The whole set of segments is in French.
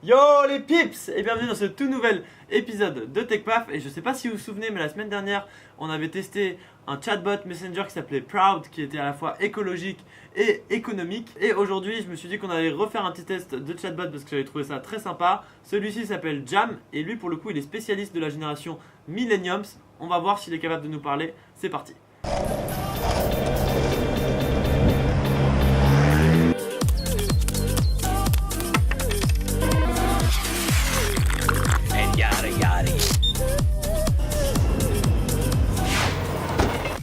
Yo les pips et bienvenue dans ce tout nouvel épisode de TechPaf. Et je sais pas si vous vous souvenez, mais la semaine dernière on avait testé un chatbot Messenger qui s'appelait Proud, qui était à la fois écologique et économique. Et aujourd'hui je me suis dit qu'on allait refaire un petit test de chatbot parce que j'avais trouvé ça très sympa. Celui-ci s'appelle Jam et lui pour le coup il est spécialiste de la génération Millenniums. On va voir s'il est capable de nous parler, c'est parti.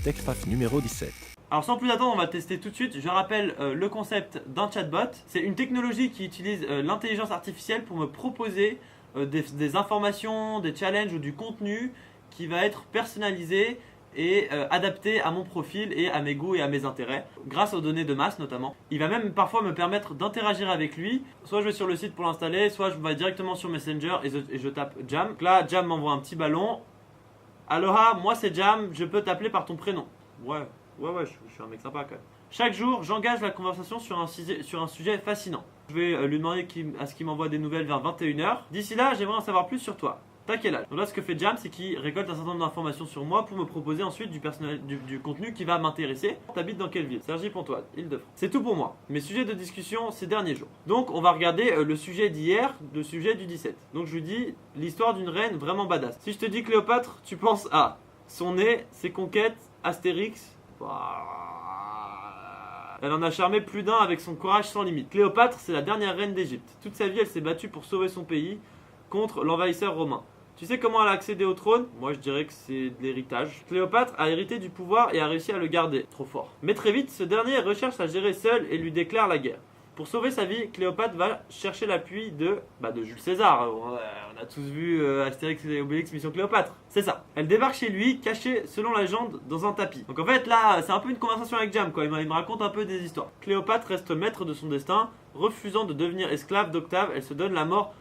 TechPaf numéro 17. Alors sans plus attendre, on va tester tout de suite. Je rappelle le concept d'un chatbot. C'est une technologie qui utilise l'intelligence artificielle pour me proposer des informations, des challenges ou du contenu qui va être personnalisé et adapté à mon profil et à mes goûts et à mes intérêts, grâce aux données de masse notamment. Il va même parfois me permettre d'interagir avec lui. Soit je vais sur le site pour l'installer, soit je vais directement sur Messenger et je tape Jam. Donc là, Jam m'envoie un petit ballon. Aloha, moi c'est Jam, je peux t'appeler par ton prénom. Ouais, je suis un mec sympa quand même. Chaque jour, j'engage la conversation sur un sujet fascinant. Je vais lui demander à ce qu'il m'envoie des nouvelles vers 21h. D'ici là, j'aimerais en savoir plus sur toi. T'as quel âge? Donc là, ce que fait Jam, c'est qu'il récolte un certain nombre d'informations sur moi pour me proposer ensuite du contenu qui va m'intéresser. T'habites dans quelle ville? Cergy-Pontoise, Île-de-France. C'est tout pour moi. Mes sujets de discussion ces derniers jours. Donc, on va regarder le sujet d'hier, le sujet du 17. Donc, je lui dis l'histoire d'une reine vraiment badass. Si je te dis Cléopâtre, tu penses à son nez, ses conquêtes, Astérix. Elle en a charmé plus d'un avec son courage sans limite. Cléopâtre, c'est la dernière reine d'Égypte. Toute sa vie, elle s'est battue pour sauver son pays contre l'envahisseur romain. Tu sais comment elle a accédé au trône? Moi je dirais que c'est de l'héritage. Cléopâtre a hérité du pouvoir et a réussi à le garder. Trop fort. Mais très vite, ce dernier recherche à gérer seul et lui déclare la guerre. Pour sauver sa vie, Cléopâtre va chercher l'appui de Jules César. On a tous vu Astérix et Obélix Mission Cléopâtre. C'est ça. Elle débarque chez lui, cachée selon la légende dans un tapis. Donc en fait là, c'est un peu une conversation avec Jam quoi. Il me raconte un peu des histoires. Cléopâtre reste maître de son destin, refusant de devenir esclave d'Octave. Elle se donne la mort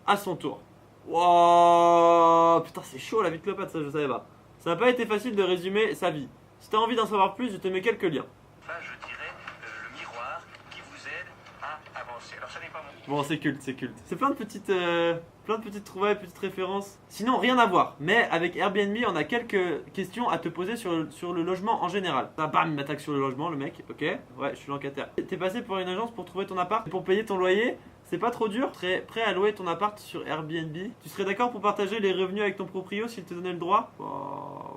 à son tour. Wow, putain c'est chaud la vie de Cléopâtre, ça je savais pas. Ça n'a pas été facile de résumer sa vie. Si t'as envie d'en savoir plus, je te mets quelques liens. Enfin, je dirais le miroir qui vous aide à avancer. Alors ça n'est pas mon... Bon c'est culte, c'est culte. C'est plein de petites trouvailles, petites références. Sinon rien à voir, mais avec Airbnb on a quelques questions à te poser sur le logement en général. Ah, bam, il m'attaque sur le logement le mec, ok. Ouais, je suis locataire. T'es passé pour une agence pour trouver ton appart, pour payer ton loyer. C'est pas trop dur? Tu serais prêt à louer ton appart sur Airbnb? Tu serais d'accord pour partager les revenus avec ton proprio s'il te donnait le droit?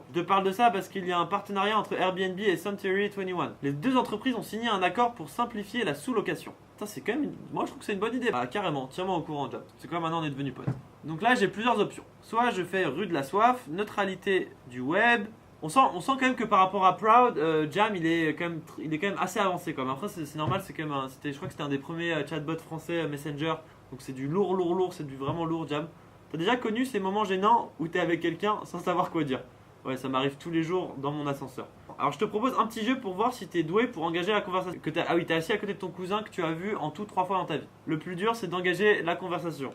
Je te parle de ça parce qu'il y a un partenariat entre Airbnb et Century 21. Les deux entreprises ont signé un accord pour simplifier la sous-location. Putain, c'est quand même moi je trouve que c'est une bonne idée. Ah carrément, tiens-moi au courant Jam. C'est quoi maintenant on est devenus potes. Donc là j'ai plusieurs options. Soit je fais rue de la soif, neutralité du web. On sent quand même que par rapport à Proud, Jam il est quand même assez avancé quand même. Après c'est normal, c'est quand même je crois que c'était un des premiers chatbots français Messenger. Donc c'est du lourd, c'est du vraiment lourd Jam. T'as déjà connu ces moments gênants où t'es avec quelqu'un sans savoir quoi dire? Ouais, ça m'arrive tous les jours dans mon ascenseur. Alors je te propose un petit jeu pour voir si t'es doué pour engager la conversation. Ah oui, t'es assis à côté de ton cousin que tu as vu en tout 3 fois dans ta vie. Le plus dur c'est d'engager la conversation.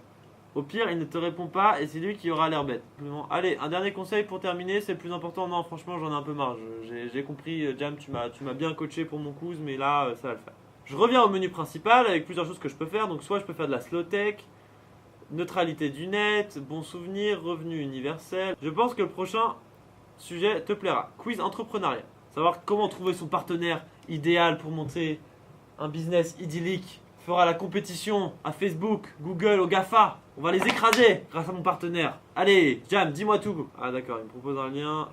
Au pire, il ne te répond pas et c'est lui qui aura l'air bête. Allez, un dernier conseil pour terminer, c'est le plus important. Non, franchement, j'en ai un peu marre. J'ai compris, Jam, tu m'as bien coaché pour mon cousin, mais là, ça va le faire. Je reviens au menu principal avec plusieurs choses que je peux faire. Donc, soit je peux faire de la slow tech, neutralité du net, bons souvenirs, revenu universel. Je pense que le prochain sujet te plaira. Quiz entrepreneuriat. Savoir comment trouver son partenaire idéal pour monter un business idyllique. Fera la compétition à Facebook, Google, au GAFA. On va les écraser grâce à mon partenaire. Allez, Jam, dis-moi tout. Ah d'accord, il me propose un lien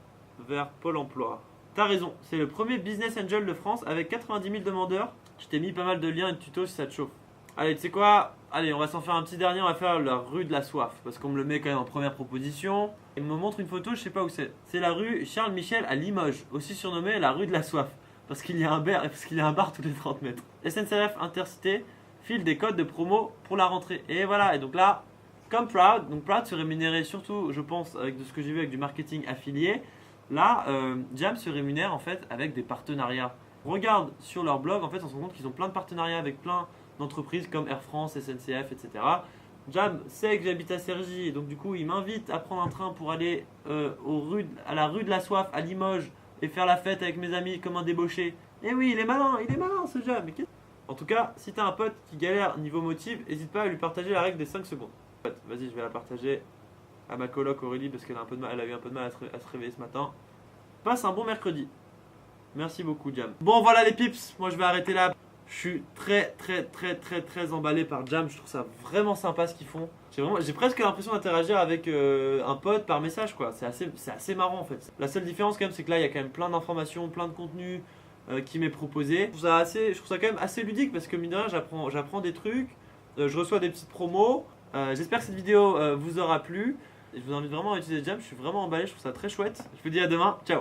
vers Pôle emploi. T'as raison, c'est le premier business angel de France avec 90 000 demandeurs. Je t'ai mis pas mal de liens et de tutos si ça te chauffe. Allez, tu sais quoi? Allez, on va s'en faire un petit dernier, on va faire la rue de la soif. Parce qu'on me le met quand même en première proposition. Il me montre une photo, je sais pas où c'est. C'est la rue Charles Michel à Limoges, aussi surnommée la rue de la soif. Parce qu'il y a un bar tous les 30 mètres. SNCF Intercité file des codes de promo pour la rentrée. Et voilà, et donc là, comme Proud, donc Proud se rémunérait surtout, je pense, avec de ce que j'ai vu avec du marketing affilié. Là, Jam se rémunère en fait avec des partenariats. On regarde sur leur blog, en fait, on se rend compte qu'ils ont plein de partenariats avec plein d'entreprises comme Air France, SNCF, etc. Jam sait que j'habite à Cergy, et donc du coup, il m'invite à prendre un train pour aller à la rue de la Soif à Limoges et faire la fête avec mes amis comme un débauché. Et oui, il est malin ce Jam. Mais En tout cas, si t'as un pote qui galère niveau motive, n'hésite pas à lui partager la règle des 5 secondes. Vas-y, je vais la partager à ma coloc Aurélie parce qu'elle a, elle a eu un peu de mal à se réveiller ce matin. Passe un bon mercredi. Merci beaucoup, Jam. Bon, voilà les pips, moi je vais arrêter là. Je suis très emballé par Jam, je trouve ça vraiment sympa ce qu'ils font. J'ai presque l'impression d'interagir avec un pote par message quoi, c'est assez marrant en fait. La seule différence quand même c'est que là il y a quand même plein d'informations, plein de contenu qui m'est proposé. Je trouve ça quand même assez ludique parce que mine de rien j'apprends des trucs, je reçois des petites promos. J'espère que cette vidéo vous aura plu. Je vous invite vraiment à utiliser Jam, je suis vraiment emballé, je trouve ça très chouette. Je vous dis à demain, ciao.